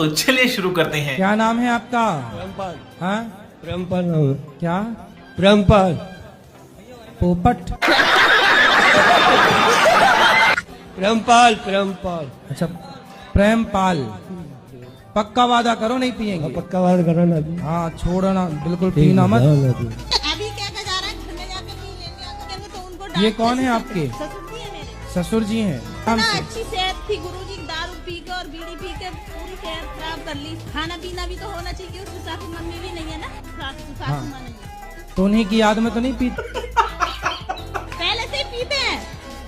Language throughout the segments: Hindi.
तो चलिए शुरू करते हैं। क्या नाम है आपका? प्रेमपाल। हाँ, प्रेमपाल नाम है। क्या? प्रेमपाल। पोपट। प्रेमपाल प्रेमपाल। अच्छा, प्रेमपाल। पक्का वादा करो नहीं पिएंगे? पक्का वादा करो ना अभी। हाँ, छोड़ना बिल्कुल, पीना मत। अभी क्या कर जा रहा है, घर में जाके पी लेंगे, कहेंगे तो उनको डांट ये कौन है देंगे। आपके? ससुर जी है मेरे। ससुर जी हैं। ना अच्छी सेहत थी गुरुजी, दारू पी के और बीड़ी पी के पूरी सेहत खराब कर ली। खाना पीना भी तो होना चाहिए, उसके साथ मम्मी भी नहीं है ना, सासू हाँ। माँ नहीं है। तो उन्हीं की याद में तो नहीं पीते? पहले से ही पीते हैं,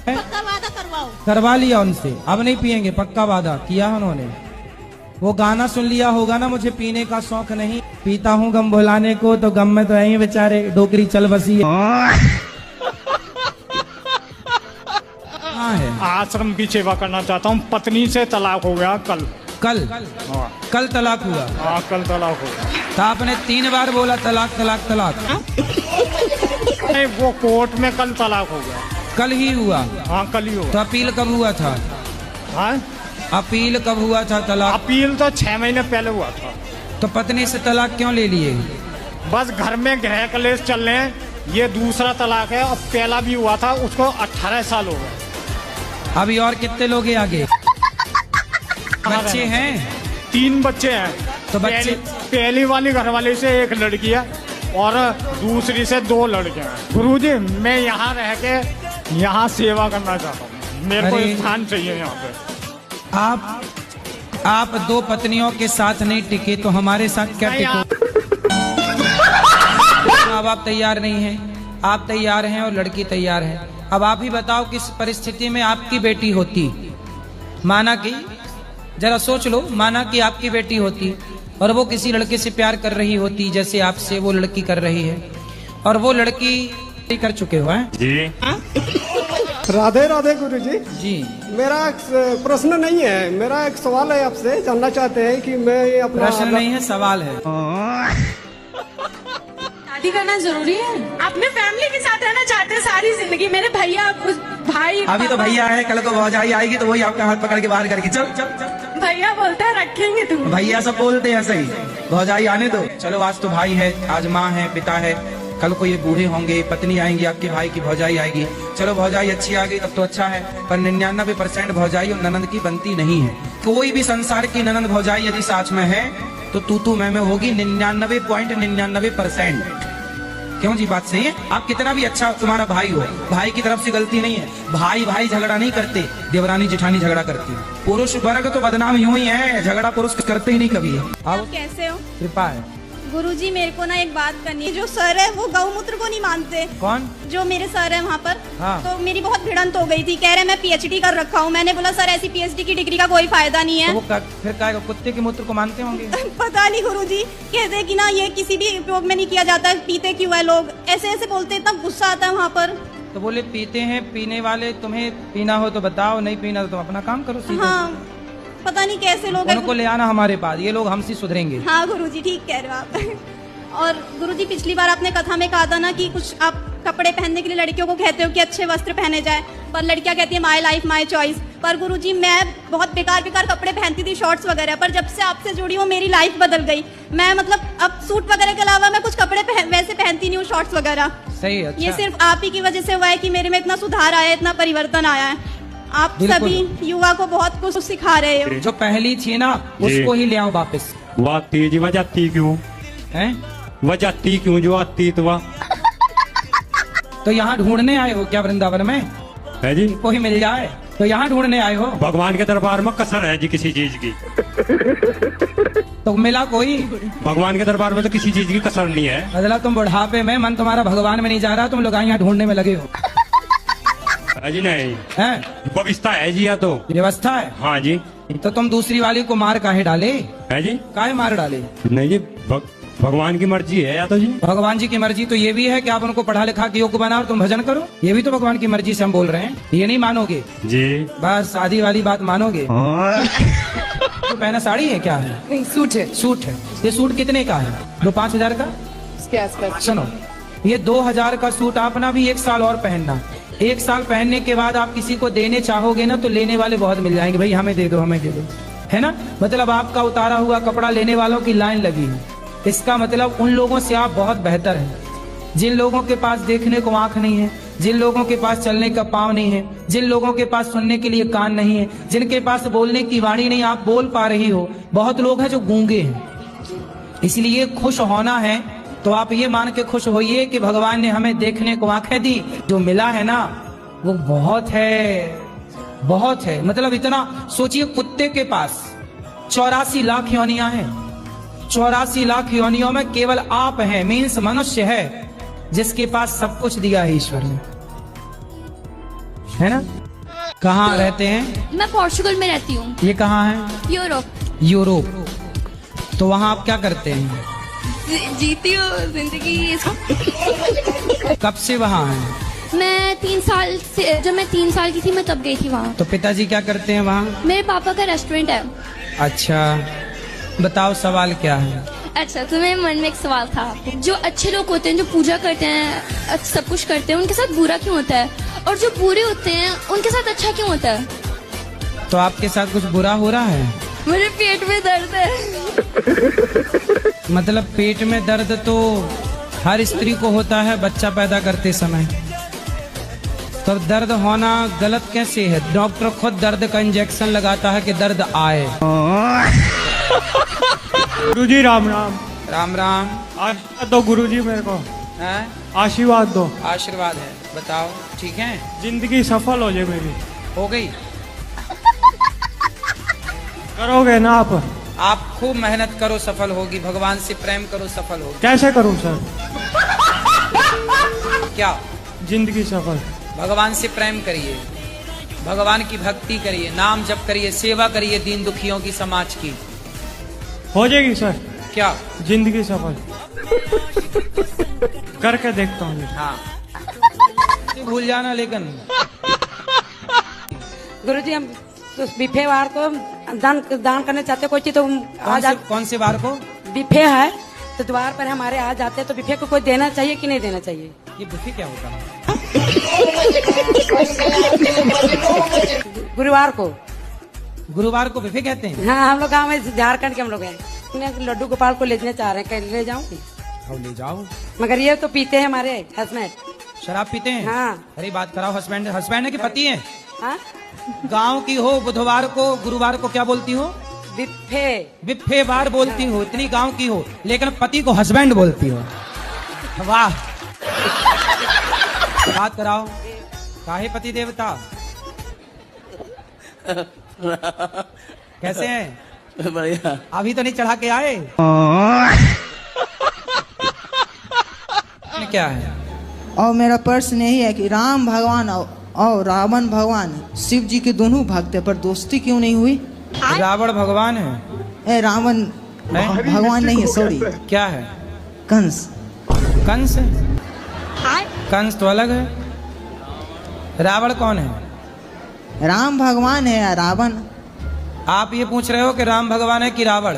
पक्का वादा करवाओ। करवा लिया उनसे, अब नहीं पिएंगे, पक्का वादा किया उन्होंने। वो गाना सुन लिया होगा ना, मुझे पीने का शौक नहीं, पीता हूँ गम भुलाने को, तो गम में तो यही बेचारे डोकरी चल बसी है। हाँ है। आश्रम की सेवा करना चाहता हूँ। पत्नी से तलाक हो गया कल। कल? हाँ। कल तलाक हुआ? हाँ, कल तलाक हो गया। तो आपने 3 बार बोला तलाक तलाक तलाक। नहीं, वो कोर्ट में कल तलाक हो गया। कल ही हुआ? हाँ, कल ही तो हुआ। अपील कब हुआ था? हाँ, अपील कब हुआ था तलाक? अपील तो 6 महीने पहले हुआ था। तो पत्नी से तलाक क्यों ले लिए? बस घर में गृह कलेश चल रहे हैं। ये दूसरा तलाक है, और पहला भी हुआ था, उसको 18 साल हो गए। अभी और कितने लोग हैं आगे? बच्चे हैं? 3 बच्चे हैं। तो बच्चे- पहली वाली घरवाली से 1 लड़की है और दूसरी से 2 लड़के हैं। गुरुजी, मैं यहाँ रह के यहाँ सेवा करना चाहता हूँ। मेरे को अरे। स्थान चाहिए यहाँ पे। आप 2 पत्नियों के साथ नहीं टिके तो हमारे साथ क्या नहीं, टिको? अब आप तैयार नहीं हैं, आप तैयार हैं और लड़की तैयार है। अब आप ही बताओ, किस परिस्थिति में आपकी बेटी होती? माना कि, जरा सोच लो, माना कि आपकी बेटी होती और वो किसी लड़के से प्यार कर रही होती, जैसे आपसे वो लड़की कर रही है, और वो लड़की कर चुके हो हैं? जी। राधे राधे गुरुजी। जी। मेरा एक प्रश्न नहीं है, मेरा एक सवाल है आपसे। जानना चाहते हैं कि मैं अपना प्रश्न नहीं है, सवाल है। शादी करना जरूरी है? अपने फैमिली के साथ रहना चाहते हैं सारी जिंदगी। मेरे भैया, भाई, अभी तो पापा। भैया है, कल को भौजाई आएगी तो वही आपका हाथ पकड़ के बाहर करके चल चल चल। भैया बोलता है रखेंगे तुम। भैया सब बोलते हैं सही, भौजाई आने दो। चलो, आज तो भाई है, आज माँ है, पिता है, कल को ये बूढ़े होंगे, पत्नी आएंगी, आपके भाई की भौजाई आएगी। चलो, भौजाई अच्छी आ गई तब तो अच्छा है, पर 99% भौजाई और ननंद की बनती नहीं है। कोई भी संसार की ननंद भौजाई यदि साथ में है तो तू मैं होगी 99.99%। क्यों जी, बात सही है? आप कितना भी अच्छा तुम्हारा भाई हो, भाई की तरफ से गलती नहीं है। भाई भाई झगड़ा नहीं करते, देवरानी जेठानी झगड़ा करती है। पुरुष वर्ग तो बदनाम यूं ही है, झगड़ा पुरुष करते ही नहीं कभी। आप कैसे हो? कृपा है। गुरुजी, मेरे को ना एक बात करनी है। जो सर है वो गौमूत्र को नहीं मानते। कौन? जो मेरे सर है वहाँ पर। हाँ। तो मेरी बहुत भिड़ंत हो गई थी, कह रहे मैं पीएचडी कर रखा हूँ। मैंने बोला सर ऐसी पीएचडी की डिग्री का कोई फायदा नहीं तो है। वो फिर क्या, कुत्ते के मूत्र को मानते होंगे? पता नहीं गुरुजी, कहते हैं कि ना ये किसी भी उपयोग में नहीं किया जाता, पीते क्यों है लोग, ऐसे ऐसे बोलते, इतना गुस्सा आता है वहाँ पर। तो बोले पीते हैं, पीने वाले, तुम्हें पीना हो तो बताओ, नहीं पीना तो तुम अपना काम करो सीधे। हाँ, पता नहीं कैसे लोग हैं। उनको ले आना हमारे पास, ये लोग हमसे सुधरेंगे। हाँ गुरुजी, ठीक कह रहे हो आप। और गुरुजी, पिछली बार आपने कथा में कहा था ना कि कुछ आप कपड़े पहनने के लिए लड़कियों को कहते हो कि अच्छे वस्त्र पहने जाए, पर लड़कियां कहती है माय लाइफ माय चॉइस। पर गुरुजी, मैं बहुत बेकार बेकार कपड़े पहनती थी, शॉर्ट्स वगैरह, पर जब से आपसे जुड़ी हूँ मेरी लाइफ बदल गई। मैं मतलब अब सूट वगैरह के अलावा मैं कुछ कपड़े वैसे पहनती नहीं हूँ, शॉर्ट्स वगैरह। सही है, अच्छा। ये सिर्फ आप ही की वजह से हुआ है कि मेरे में इतना सुधार आया है, इतना परिवर्तन आया है। आप बिल्कुल। सभी युवा को बहुत कुछ सिखा रहे हो। जो पहली थी ना उसको ही ले आओ वापस। वह तेज वजाती क्यों? हैं? वजाती क्यों जो आती तो वह तो यहाँ ढूंढने आए हो क्या वृंदावन में? है जी। कोई मिल जाए तो यहाँ ढूंढने आए हो? भगवान के दरबार में कसर है जी किसी चीज की। तो मिला कोई? भगवान के दरबार में तो किसी चीज की कसर नहीं है। मतलब तुम बुढ़ापे में, मन तुम्हारा भगवान में नहीं जा रहा, तुम लोग यहाँ ढूंढने में लगे हो। है जी। नहीं, हैं? व्यवस्था है जी, या तो व्यवस्था है। हाँ जी। तो तुम दूसरी वाली को मार काहे डाले? है जी। काहे मार डाले? नहीं जी, भगवान की मर्जी है, या तो जी। भगवान जी की मर्जी तो ये भी है कि आप उनको पढ़ा लिखा के योग्य बनाओ और तुम भजन करो, ये भी तो भगवान की मर्जी से हम बोल रहे हैं। ये नहीं मानोगे? जी। बस शादी वाली बात मानोगे? तो पहना साड़ी है क्या है? नहीं, सूट है। सूट है। ये सूट कितने का है? 5,000 का? उसके आसपास। सुनो, ये 2,000 का सूट अपना भी 1 साल और पहनना। 1 साल पहनने के बाद आप किसी को देने चाहोगे ना तो लेने वाले बहुत मिल जाएंगे, भाई हमें दे दो हमें दे दो। है ना, मतलब आपका उतारा हुआ कपड़ा लेने वालों की लाइन लगी है। इसका मतलब उन लोगों से आप बहुत बेहतर हैं, जिन लोगों के पास देखने को आंख नहीं है, जिन लोगों के पास चलने का पाँव नहीं है, जिन लोगों के पास सुनने के लिए कान नहीं है, जिनके पास बोलने की वाणी नहीं, आप बोल पा रही हो। बहुत लोग हैं जो गूंगे हैं। इसलिए खुश होना है तो आप ये मान के खुश होइए कि भगवान ने हमें देखने को आंखें दी, जो मिला है ना वो बहुत है, बहुत है। मतलब इतना सोचिए, कुत्ते के पास 84 लाख योनियां हैं, 84 लाख योनियों में केवल आप हैं, मीन्स मनुष्य है जिसके पास सब कुछ दिया है ईश्वर ने, है ना। कहाँ रहते हैं? मैं पोर्चुगल में रहती हूँ। ये कहाँ है? यूरोप। यूरोप। तो वहाँ आप क्या करते हैं? जीती हूँ जिंदगी। कब से वहाँ हैं? मैं 3 साल से, जब मैं 3 साल की थी मैं तब गई थी वहाँ। तो पिताजी क्या करते हैं वहाँ? मेरे पापा का रेस्टोरेंट है। अच्छा, बताओ सवाल क्या है? अच्छा, तो मेरे मन में एक सवाल था, जो अच्छे लोग होते हैं, जो पूजा करते हैं, सब कुछ करते हैं, उनके साथ बुरा क्यों होता है? और जो बुरे होते हैं उनके साथ अच्छा क्यों होता है? तो आपके साथ कुछ बुरा हो रहा है? मेरे पेट में दर्द है। मतलब पेट में दर्द तो हर स्त्री को होता है बच्चा पैदा करते समय। तो दर्द होना गलत कैसे है? डॉक्टर खुद दर्द का इंजेक्शन लगाता है कि दर्द आए। गुरुजी राम राम। राम राम। आशीर्वाद दो गुरुजी मेरे को। है? आशीर्वाद दो। आशीर्वाद है, बताओ ठीक है? जिंदगी सफल हो जाए मेरी। हो गई? करोगे ना आप? आप खूब मेहनत करो, सफल होगी। भगवान से प्रेम करो, सफल होगी। कैसे करूं सर? क्या? जिंदगी सफल। भगवान से प्रेम करिए, भगवान की भक्ति करिए, नाम जप करिए, सेवा करिए दीन दुखियों की, समाज की। हो जाएगी सर। क्या? जिंदगी सफल। करके देखता हूँ। हाँ, भूल जाना लेकिन। गुरुजी हम तो बिफे वार को दान करने चाहते, कोई चीज तो कौन से वार को? बिफे है तो द्वार पर हमारे आ जाते हैं, तो बिफे को कोई देना चाहिए कि नहीं देना चाहिए? ये बिफे क्या होता है? गुरुवार को। गुरुवार को बिफे कहते हैं? हाँ, हम लोग गाँव में, झारखंड के हम लोग हैं। लड्डू गोपाल को लेने चाह रहे हैं, कहीं ले जाऊंगी? और ले जाओ। मगर ये तो पीते हैं हमारे हस्बैंड। शराब पीते हैं? हाँ। अरे बात कराओ, हस्बैंड हस्बैंड है कि पति है? हाँ, गांव की हो, बुधवार को, गुरुवार को क्या बोलती हो? बिफे। बिफे बार बोलती हो, इतनी गांव की हो, लेकिन पति को हस्बैंड बोलती हो। वाह। बात कराओ, काहे पति देवता? कैसे हैं? बढ़िया। अभी तो नहीं चढ़ा के आए? क्या है? और मेरा प्रश्न यही है कि राम भगवान और रावण भगवान शिव जी के दोनों भक्त हैं, पर दोस्ती क्यों नहीं हुई? रावण भगवान है? रावण भगवान नहीं है, सॉरी। क्या है? कंस। कंस? कंस तो अलग है। रावण कौन है? राम भगवान है या रावण? आप ये पूछ रहे हो कि राम भगवान है कि रावण?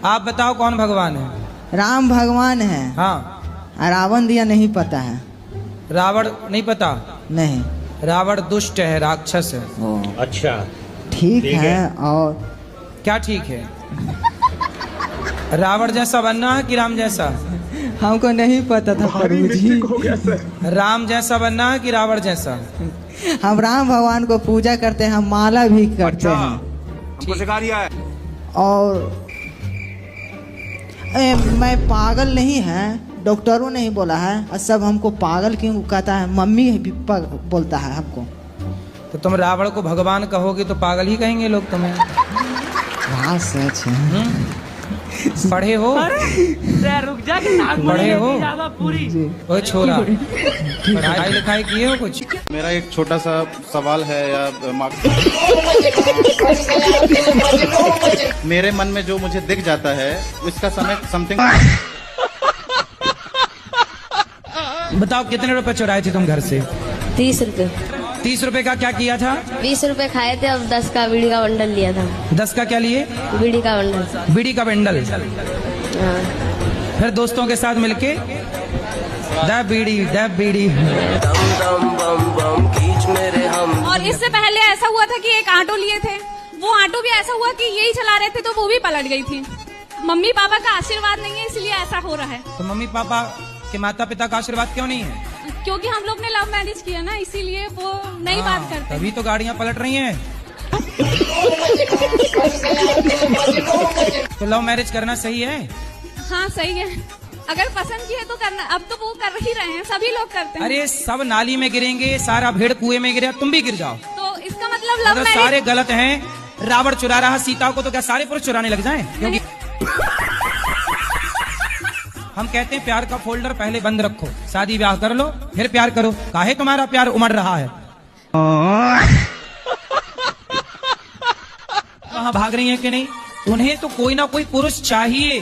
आप बताओ कौन भगवान है? राम भगवान है। हाँ। रावण दिया नहीं पता है। रावण नहीं पता? नहीं। रावण दुष्ट है, राक्षस है। अच्छा, ठीक है। और क्या ठीक है? रावण जैसा बनना है कि राम जैसा? हमको नहीं पता था प्रभुजी। राम जैसा बनना है कि रावण जैसा? हम राम भगवान को पूजा करते हैं, हम माला भी करते हैं। हमको सिखा दिया है। और मैं पागल नहीं है, डॉक्टरों ने ही बोला है। और सब हमको पागल क्यों कहता है? मम्मी भी बोलता है हमको। तो तुम रावण को भगवान कहोगे तो पागल ही कहेंगे लोग तुम्हें। हाँ सच है। पढ़े हो? रुक जा, पढ़े हो? ओ छोरा, पढ़ाई लिखाई किए हो कुछ? मेरा एक छोटा सा सवाल है या मेरे मन में जो मुझे दिख जाता है इसका समय समथिंग। बताओ कितने रुपए चुराए थे तुम घर से? 30 रुपए। 30 रुपए का क्या किया था? 20 रुपए खाए थे, अब 10 का बीड़ी का बंडल लिया था। 10 का क्या लिए? बीड़ी का बंडल। बीड़ी का बंडल। हाँ। फिर दोस्तों के साथ मिलके द बीड़ी मेरे हम। और इससे पहले ऐसा हुआ था कि एक ऑटो लिए थे, वो ऑटो भी ऐसा हुआ कि यही चला रहे थे तो वो भी पलट गई थी। मम्मी पापा का आशीर्वाद नहीं है इसलिए ऐसा हो रहा है। तो मम्मी पापा के माता पिता का आशीर्वाद क्यों नहीं है? क्योंकि हम लोग ने लव मैरिज किया ना, इसीलिए वो नहीं बात करते। तभी तो गाड़ियाँ पलट रही हैं। तो लव मैरिज करना सही है? हाँ सही है, अगर पसंद की है तो करना। अब तो वो कर ही रहे हैं, सभी लोग करते हैं। अरे सब नाली में गिरेंगे, सारा भेड़ कुएं में गिरे, तुम भी गिर जाओ तो इसका मतलब लव मैरिज सारे गलत हैं। रावण चुरा रहा सीता को तो क्या सारे पुरुष चुराने लग जाएं? क्योंकि हम कहते हैं प्यार का फोल्डर पहले बंद रखो, शादी ब्याह कर लो फिर प्यार करो। काहे तुम्हारा प्यार उमड़ रहा है? वहाँ भाग रही है कि नहीं? उन्हें तो कोई ना कोई पुरुष चाहिए।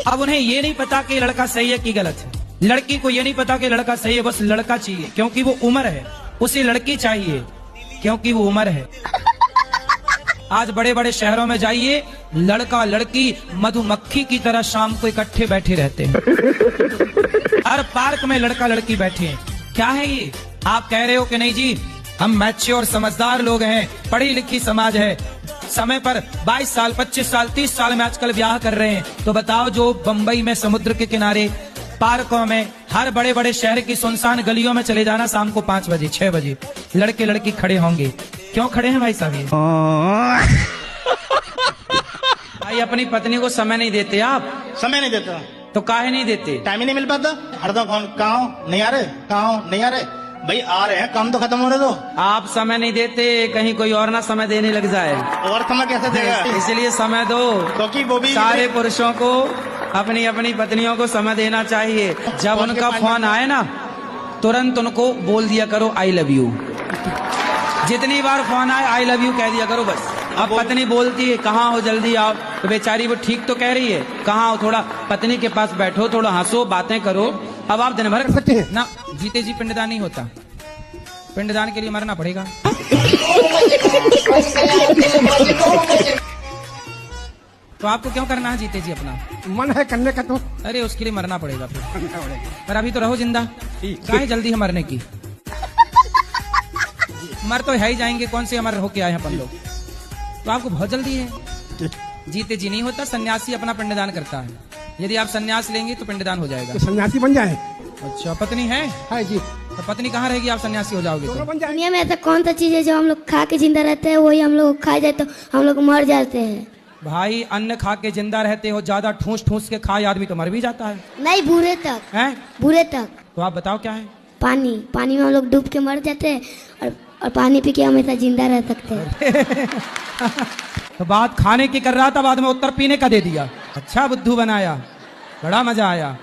अब उन्हें ये नहीं पता कि लड़का सही है कि गलत है, लड़की को ये नहीं पता कि लड़का सही है, बस लड़का चाहिए क्योंकि वो उम्र है, उसे लड़की चाहिए क्योंकि वो उम्र है। आज बड़े बड़े शहरों में जाइए, लड़का लड़की मधुमक्खी की तरह शाम को इकट्ठे बैठे रहते हैं। हर पार्क में लड़का लड़की बैठे हैं। क्या है ये? आप कह रहे हो कि नहीं जी हम मैच्योर समझदार लोग हैं, पढ़ी लिखी समाज है, समय पर 22 साल 25 साल 30 साल में आजकल ब्याह कर रहे हैं। तो बताओ जो बंबई में समुद्र के किनारे पार्कों में हर बड़े बड़े शहर की सुनसान गलियों में चले जाना, शाम को 5 बजे 6 बजे लड़के लड़की खड़े होंगे। क्यों खड़े हैं भाई साहब? भाई अपनी पत्नी को समय नहीं देते आप? समय नहीं देता तो काहे नहीं देते? टाइम ही नहीं मिल पाता। हरदम फोन कहाँ नहीं आ रहे, कहाँ नहीं आ रहे। भाई आ रहे हैं, काम तो खत्म हो रहे। तो आप समय नहीं देते, कहीं कोई और ना समय देने लग जाए। और समय कैसे देगा? इसलिए समय दो, क्योंकि वो भी सारे पुरुषों को अपनी अपनी पत्नियों को समय देना चाहिए। जब उनका फोन आए ना तुरंत उनको बोल दिया करो आई लव यू। जितनी बार फोन आए आई लव यू कह दिया करो बस। अब पत्नी बोलती है कहाँ हो जल्दी आओ, तो बेचारी वो ठीक तो कह रही है, कहाँ हो, थोड़ा पत्नी के पास बैठो, थोड़ा हंसो, बातें करो। अब आप दिन भर सकते हैं ना, जीते जी पिंडदान नहीं होता, पिंडदान के लिए मरना पड़ेगा। तो आपको क्यों करना है जीते जी? अपना मन है करने का तो। अरे उसके लिए मरना पड़ेगा फिर, पर अभी तो रहो जिंदा, काहे जल्दी है मरने की? मर तो है ही जाएंगे, कौन से अमर होके आए हैं अपन लोग। तो आपको बहुत जल्दी है। जीते जी नहीं होता, सन्यासी अपना पिंडदान करता है। यदि आप सन्यास लेंगे तो पिंडदान हो जाएगा। तो सन्यासी बन जाए। अच्छा पत्नी है? है जी। तो पत्नी कहाँ रहेगी आप सन्यासी हो जाओगे तो? दुनिया में ऐसा कौन सा चीज है जो हम लोग खा के जिंदा रहते हैं, वही हम लोग खा जाए तो हम लोग मर जाते हैं। भाई अन्न खा के जिंदा रहते हो, ज्यादा ठूस ठूस के खाए आदमी तो मर भी जाता है। नहीं, बुरे तक हैं? बुरे तक। तो आप बताओ क्या है? पानी, पानी में हम लोग डूब के मर जाते हैं और पानी पी के हमेशा जिंदा रह सकते हैं। तो बात खाने की कर रहा था, बाद में उत्तर पीने का दे दिया। अच्छा बुद्धू बनाया, बड़ा मजा आया।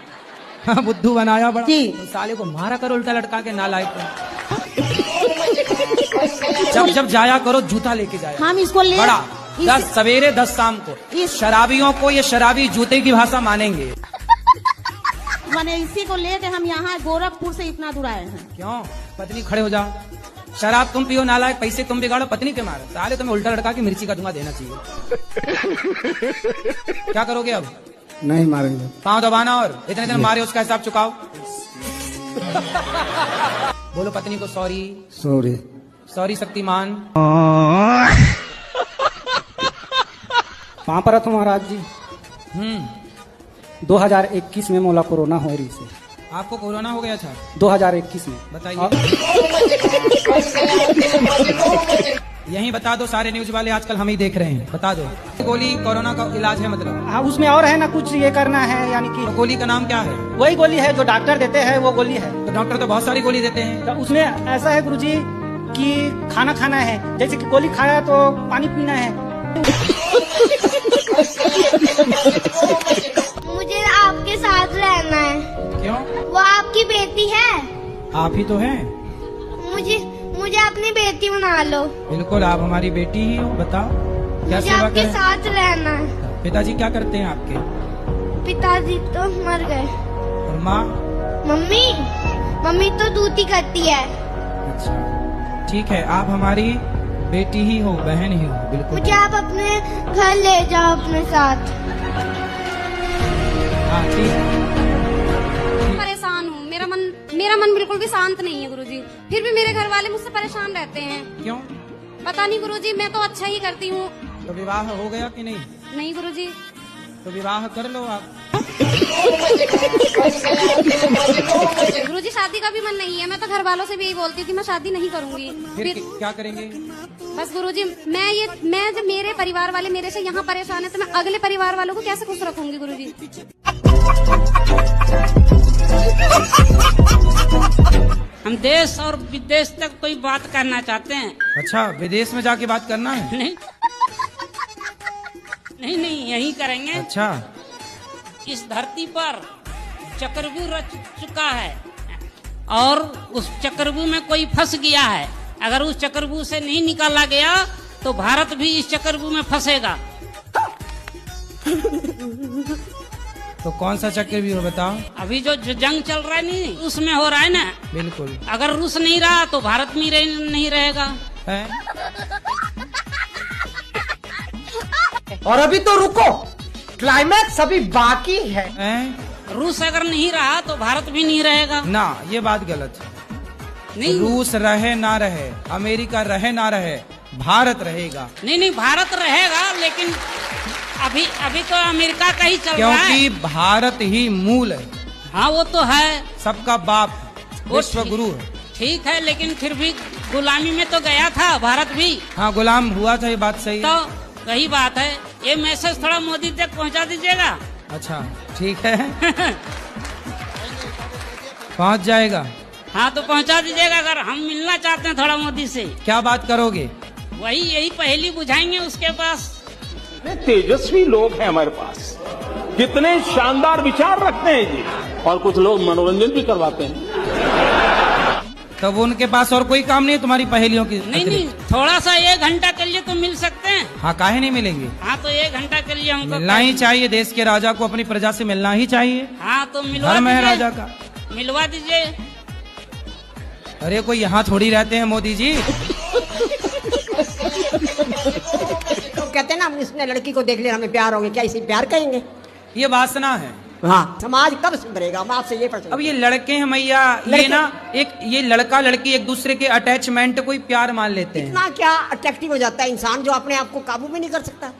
हाँ बुद्धू बनाया बड़ा। तो साले को मारा करो उल्टा लटका के, नालायक को। जब जब जाया करो जूता लेके जाया। हम इसको ले बड़ा 10 सवेरे 10 शाम को। शराबियों को ये शराबी जूते की भाषा मानेंगे। मैंने इसी को लेके हम यहाँ गोरखपुर से इतना दूर आए हैं। क्यों? पत्नी खड़े हो जाओ, शराब तुम पियो नालायक, पैसे तुम बिगाड़ो, पत्नी के मारो। साले तुम्हें उल्टा लटका के मिर्ची का धुआं देना चाहिए। क्या करोगे अब? नहीं मारेंगे। पाँव दबाना और इतने दिन मारे उसका हिसाब चुकाओ। बोलो पत्नी को सॉरी। सॉरी। सॉरी शक्तिमान। कहाँ पर हो महाराज जी? 2021 में मोला कोरोना हो रही से। आपको कोरोना हो गया था? 2021 में। बताइए। यही बता दो, सारे न्यूज वाले आजकल हम ही देख रहे हैं, बता दो। गोली कोरोना का इलाज है मतलब? हाँ उसमें और है ना कुछ ये करना है, यानी कि तो गोली का नाम क्या है? वही गोली है जो डॉक्टर देते हैं, वो गोली है। तो डॉक्टर तो बहुत सारी गोली देते हैं। तो उसमें ऐसा है गुरुजी कि खाना खाना है, जैसे कि गोली खाया तो पानी पीना है। मुझे आपके साथ रहना है। क्यों? वो आपकी बेटी है। आप ही तो हैं। मुझे अपनी बेटी बना लो। बिल्कुल, आप हमारी बेटी ही हो। बताओ क्या मुझे सेवा आपके करें? साथ रहना है। पिताजी क्या करते हैं आपके? पिताजी तो मर गए। और माँ? मम्मी तो दूती करती है। अच्छा ठीक है, आप हमारी बेटी ही हो, बहन ही हो। बिल्कुल। मुझे आप अपने घर ले जाओ अपने साथ। हाँ ठीक है। परेशान हूँ, मेरा मन मेरा मन बिल्कुल भी शांत नहीं है गुरुजी। फिर भी मेरे घर वाले मुझसे परेशान रहते हैं। क्यों? पता नहीं गुरुजी, मैं तो अच्छा ही करती हूँ। तो विवाह हो गया कि नहीं? नहीं गुरुजी। तो विवाह कर लो आप। गुरुजी शादी का भी मन नहीं है। मैं तो घर वालों से भी यही बोलती थी मैं शादी नहीं करूंगी। फिर क्या करेंगे? बस गुरुजी मैं जब मेरे परिवार वाले मेरे से यहाँ परेशान है तो मैं अगले परिवार वालों को कैसे खुश रखूंगी गुरुजी। हम देश और विदेश तक कोई बात करना चाहते हैं। अच्छा, विदेश में जाके बात करना है? नहीं यही करेंगे। अच्छा। इस धरती पर चक्रव्यूह रच चुका है और उस चक्रव्यूह में कोई फंस गया है। अगर उस चक्रव्यूह से नहीं निकाला गया तो भारत भी इस चक्रव्यूह में फंसेगा। तो कौन सा चक्रव्यूह बताओ? अभी जो जंग चल रहा है नहीं उसमें हो रहा है ना। बिल्कुल। अगर रूस नहीं रहा तो भारत में नहीं रहेगा। और अभी तो रुको, क्लाइमैक्स अभी बाकी है। रूस अगर नहीं रहा तो भारत भी नहीं रहेगा। ना, ये बात गलत है। नहीं, रूस रहे ना रहे, अमेरिका रहे ना रहे, भारत रहेगा। नहीं भारत रहेगा, लेकिन अभी तो अमेरिका का ही चल रहा है। क्योंकि भारत ही मूल है। हाँ वो तो है, सबका बाप, विश्व गुरु है। ठीक है, लेकिन फिर भी गुलामी में तो गया था भारत भी। हाँ, गुलाम हुआ था, ये बात सही है। तो वही बात है। ये मैसेज थोड़ा मोदी तक पहुंचा दीजिएगा। अच्छा ठीक है। पहुंच जाएगा। हाँ तो पहुंचा दीजिएगा। अगर हम मिलना चाहते हैं थोड़ा मोदी से। क्या बात करोगे? यही पहेली बुझाएंगे उसके पास। तेजस्वी लोग हैं हमारे पास, कितने शानदार विचार रखते हैं जी, और कुछ लोग मनोरंजन भी करवाते हैं। तब उनके पास और कोई काम नहीं है तुम्हारी पहेलियों की? नहीं, थोड़ा सा 1 घंटा के लिए तो मिल सकते हैं। हाँ, काहे नहीं मिलेंगे? हाँ तो 1 घंटा के लिए हमको मिलना ही चाहिए। देश के राजा को अपनी प्रजा से मिलना ही चाहिए। हाँ तो मिलवा धर्म है दीजिए। राजा का। मिलवा दीजिए। अरे कोई यहाँ थोड़ी रहते हैं मोदी जी। तो कहते हैं ना, हम इसने लड़की को देख लिया हमें प्यार हो गया, क्या इसे प्यार कहेंगे? ये वासना है। हाँ, समाज कब सुधरेगा? मैं आपसे ये प्रश्न। अब ये लड़के हैं मैया, ये ना ये लड़का लड़की एक दूसरे के अटैचमेंट को ही प्यार मान लेते हैं। इतना क्या अट्रैक्टिव हो जाता है इंसान जो अपने आप को काबू में नहीं कर सकता।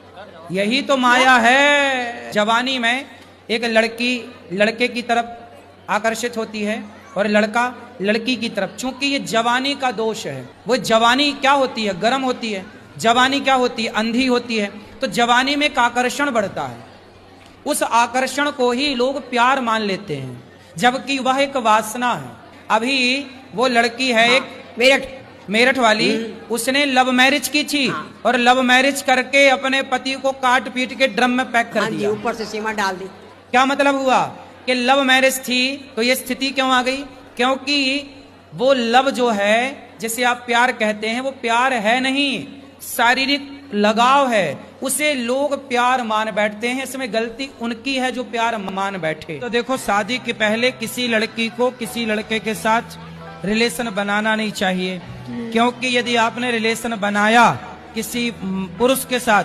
यही तो माया है। जवानी में एक लड़की लड़के की तरफ आकर्षित होती है और लड़का लड़की की तरफ। चूंकि ये जवानी का दोष है। वो जवानी क्या होती है? गर्म होती है। जवानी क्या होती है? अंधी होती है। तो जवानी में एक आकर्षण बढ़ता है, उस आकर्षण को ही लोग प्यार मान लेते हैं, जबकि वह एक वासना है। अभी वो लड़की है एक मेरठ वाली, उसने लव मैरिज की थी और लव मैरिज करके अपने पति को काट पीट के ड्रम में पैक कर दिया, ऊपर से सीमा डाल दी। क्या मतलब हुआ कि लव मैरिज थी तो ये स्थिति क्यों आ गई? क्योंकि वो लव जो है, जिसे आप प्यार कहते हैं, वो प्यार है नहीं, शारीरिक लगाव है। उसे लोग प्यार मान बैठते हैं। इसमें गलती उनकी है जो प्यार मान बैठे। तो देखो, शादी के पहले किसी लड़की को किसी लड़के के साथ रिलेशन बनाना नहीं चाहिए, क्योंकि यदि आपने रिलेशन बनाया किसी पुरुष के साथ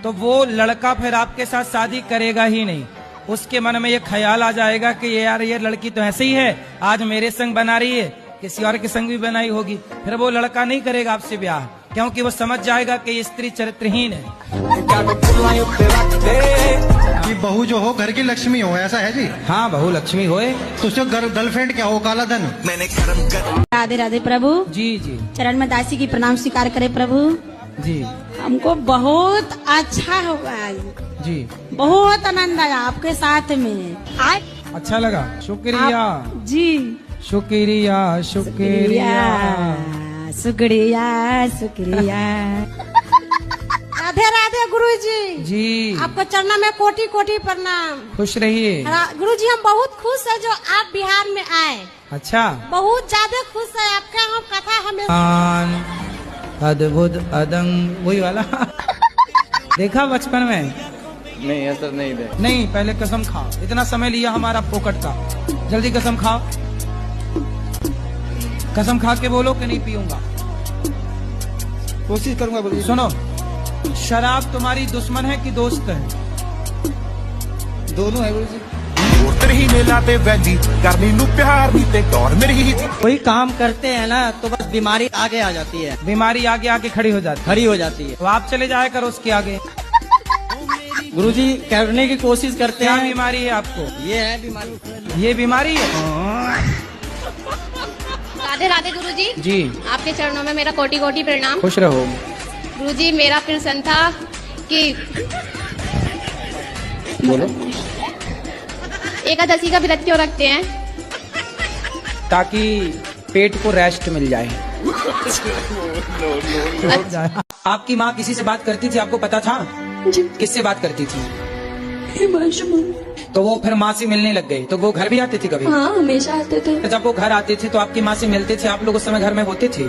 तो वो लड़का फिर आपके साथ शादी करेगा ही नहीं। उसके मन में ये ख्याल आ जाएगा कि यार ये लड़की तो ऐसे ही है, आज मेरे संग बना रही है, किसी और के संग भी बनाई होगी। फिर वो लड़का नहीं करेगा आपसे ब्याह, क्योंकि वो समझ जाएगा कि ये स्त्री चरित्रहीन है। कि बहू जो हो घर की लक्ष्मी हो, ऐसा है जी? हाँ, बहू लक्ष्मी होए तो उसको गर्लफ्रेंड क्या हो? काला धन। राधे राधे प्रभु जी जी। चरण में दासी की प्रणाम स्वीकार करे प्रभु जी। हमको बहुत अच्छा हुआ जी, बहुत आनंद आया आपके साथ में। अच्छा लगा। शुक्रिया जी, शुक्रिया शुक्रिया शुक्रिया शुक्रिया। राधे राधे गुरुजी जी। आपको चरणों में कोटि कोटि प्रणाम। खुश रहिए गुरुजी। हम बहुत खुश है जो आप बिहार में आए। अच्छा, बहुत ज्यादा खुश है। आपका हम कथा हमें अद्भुत अदंग वही वाला देखा बचपन में? नहीं ऐसा नहीं दे। नहीं, पहले कसम खाओ। इतना समय लिया हमारा फोकट का, जल्दी कसम खाओ। कसम खा के बोलो कि नहीं पीऊंगा। कोशिश करूंगा। बोलिए। सुनो, शराब तुम्हारी दुश्मन है कि दोस्त है? दोनों है गुरुजी। ਹੋਰ ਤੇਰੀ ਨੇ ਲਾਤੇ ਵੈਲੀ ਕਰਨੀ ਨੂੰ ਪਿਆਰ ਨਹੀਂ ਤੇ ਟੌਰ मेरी। कोई काम करते हैं ना तो बस बीमारी आगे आ जाती है, बीमारी आगे आके खड़ी हो जाती है। तो आप चले जाया करो उसके आगे। गुरुजी करने की कोशिश करते क्या हैं। बीमारी है आपको? ये है बीमारी। ये बीमारी है? राधे राधे गुरुजी। जी। आपके चरणों में मेरा कोटि कोटि प्रणाम। खुश रहो। गुरुजी मेरा प्रश्न था कि बोलो। एकादशी का व्रत क्यों रखते हैं? ताकि पेट को रेस्ट मिल जाए। आपकी माँ किसी से बात करती थी, आपको पता था? किससे बात करती थी? तो वो फिर माँ से मिलने लग गए, तो वो घर भी आते थे कभी? हाँ, हमेशा आते थे। तो जब वो घर आते थे तो आपकी माँ से मिलते थे, आप लोग उस समय घर में होते थे?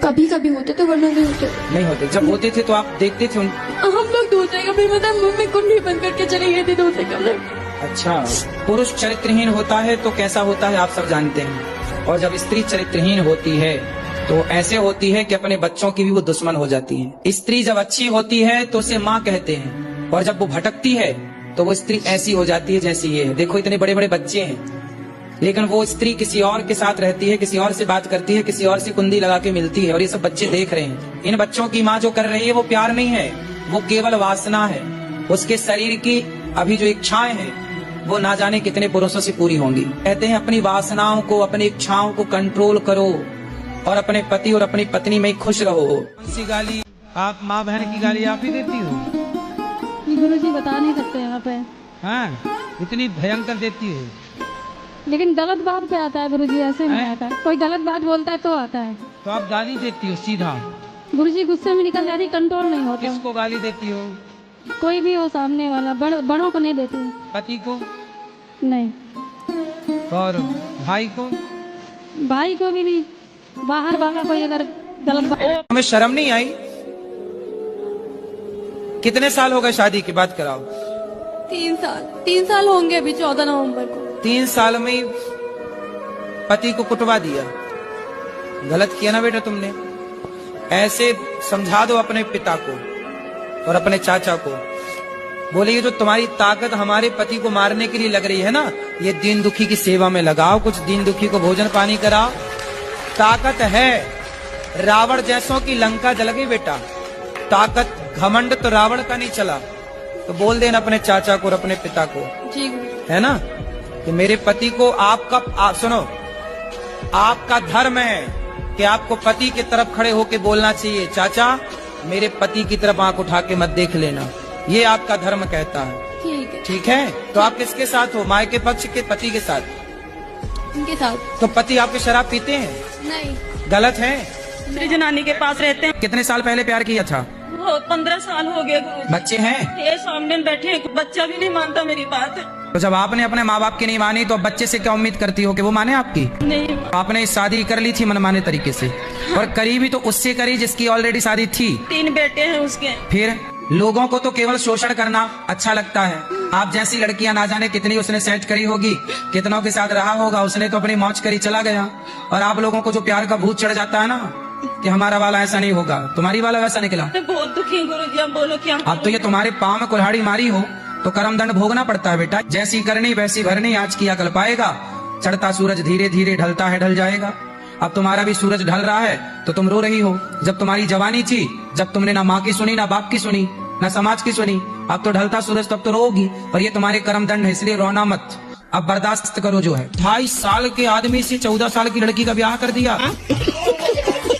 कभी कभी होते थे, वरना नहीं होते। नहीं होते। जब होते थे तो आप देखते थे हम लोग दूसरे कमरे में, मम्मी कुंडी बंद करके चले गए थे दूसरे कमरे। अच्छा, पुरुष चरित्रहीन होता है तो कैसा होता है आप सब जानते हैं। और जब स्त्री चरित्रहीन होती है तो ऐसे होती है कि अपने बच्चों की भी वो दुश्मन हो जाती है। स्त्री जब अच्छी होती है तो उसे माँ कहते हैं, और जब वो भटकती है तो वो स्त्री ऐसी हो जाती है जैसी ये है। देखो इतने बड़े बड़े बच्चे हैं, लेकिन वो स्त्री किसी और के साथ रहती है, किसी और से बात करती है, किसी और से कुंडी लगा के मिलती है, और ये सब बच्चे देख रहे हैं। इन बच्चों की माँ जो कर रही है वो प्यार नहीं है, वो केवल वासना है। उसके शरीर की अभी जो इच्छाएं हैं वो ना जाने कितने पुरुषों से पूरी होंगी। कहते हैं अपनी वासनाओं को, अपनी इच्छाओं को कंट्रोल करो और अपने पति और अपनी पत्नी में खुश रहो। कौन सी गाली आप माँ बहन की गाली आप ही देती हो? गुरुजी बता नहीं सकते यहाँ पे। हाँ, इतनी भयंकर देती है। लेकिन गलत बात पे आता है गुरुजी, ऐसे नहीं आता है। कोई गलत बात बोलता है तो आता है। तो आप गाली देती हो सीधा? गुरुजी गुस्से में निकल जाती, कंट्रोल नहीं होता। किसको गाली देती हो? कोई भी हो सामने वाला, बड़ों को नहीं देती। पति को? नहीं। और भाई को? भाई को भी नहीं। बाहर वाला कोई अगर गलत बात। हमें शर्म नहीं आई? कितने साल हो गए शादी की बात कराओ? 3 साल होंगे अभी 14 नवंबर को। 3 साल में पति को कुटवा दिया। गलत किया ना बेटा तुमने। ऐसे समझा दो अपने पिता को और अपने चाचा को, बोले ये जो तुम्हारी ताकत हमारे पति को मारने के लिए लग रही है ना, ये दीन दुखी की सेवा में लगाओ, कुछ दीन दुखी को भोजन पानी कराओ। ताकत है, रावण जैसों की लंका जल गई बेटा। ताकत घमंड तो रावण का नहीं चला। तो बोल देना अपने चाचा को और अपने पिता को, जी है ना, कि मेरे पति को आप सुनो, आपका धर्म है कि आपको पति की तरफ खड़े होके बोलना चाहिए, चाचा मेरे पति की तरफ आंख उठा के मत देख लेना, ये आपका धर्म कहता है। ठीक है। ठीक है, तो आप किसके साथ हो? माँ के पक्ष के पति के साथ? उनके साथ। तो पति आपके शराब पीते हैं? नहीं। गलत है। मेरी जनानी के पास रहते हैं। कितने साल पहले प्यार किया था? 15 साल हो गए गुरुजी। बच्चे हैं? ये सामने बैठे हैं, बच्चा भी नहीं मानता मेरी बात। तो जब आपने अपने माँ बाप की नहीं मानी तो बच्चे से क्या उम्मीद करती हो कि वो माने आपकी? नहीं। आपने शादी कर ली थी मनमाने तरीके से, और करी भी तो उससे करी जिसकी ऑलरेडी शादी थी। 3 बेटे हैं उसके। फिर लोगों को तो केवल शोषण करना अच्छा लगता है। आप जैसी लड़कियां ना जाने कितनी उसने सेट करी होगी, कितनों के साथ रहा होगा, उसने तो अपनी मौज करी चला गया। और आप लोगों को जो प्यार का भूत चढ़ जाता है ना कि हमारा वाला ऐसा नहीं होगा, तुम्हारी वाला वैसा निकला। मैं बहुत दुखी हूँ गुरुजी, आप बोलो क्या। अब तो ये तुम्हारे पाँव में कुल्हाड़ी मारी हो तो कर्म दंड भोगना पड़ता है बेटा। जैसी करनी वैसी भरनी, आज किया कल पाएगा। चढ़ता सूरज धीरे धीरे ढलता है, ढल जाएगा। अब तुम्हारा भी सूरज ढल रहा है तो तुम रो रही हो। जब तुम्हारी जवानी थी, जब तुमने ना माँ की सुनी, ना बाप की सुनी, ना समाज की सुनी, अब तो ढलता सूरज, तब तो रोगी। पर ये तुम्हारे कर्म दंड है, इसलिए रोना मत, अब बर्दाश्त करो जो है। 28 साल के आदमी से 14 साल की लड़की का ब्याह कर दिया।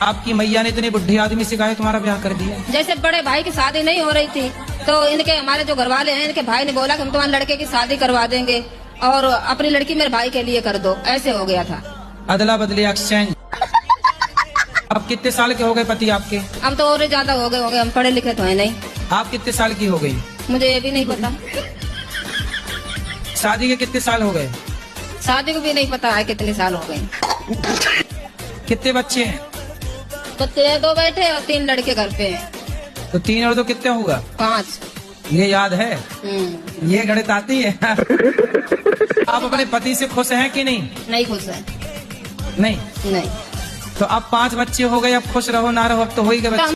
आपकी मैया ने इतने बुढ़े आदमी से कहा तुम्हारा ब्याह कर दिया। जैसे बड़े भाई की शादी नहीं हो रही थी तो इनके हमारे जो घर वाले हैं, इनके भाई ने बोला कि हम तुम्हारे लड़के की शादी करवा देंगे और अपनी लड़की मेरे भाई के लिए कर दो। ऐसे हो गया था, अदला बदली एक्सचेंज। अब कितने साल के हो गए पति आपके? हम तो और ज्यादा हो गए, हम पढ़े लिखे तो है नहीं। आप कितने साल की हो गई? मुझे ये भी नहीं पता। शादी के कितने साल हो गए? शादी को भी नहीं पता है कितने साल हो गए। कितने बच्चे हैं? बच्चे 2 बेटे और 3 लड़के घर पे हैं। तो 3 और 2 कितने होगा? 5। ये याद है? ये गणित आती है? आप अपने पति से खुश हैं कि नहीं? नहीं खुश है। नहीं। तो अब 5 बच्चे हो गए, अब खुश रहो ना रहो, अब तो हो ही गए बच्चे।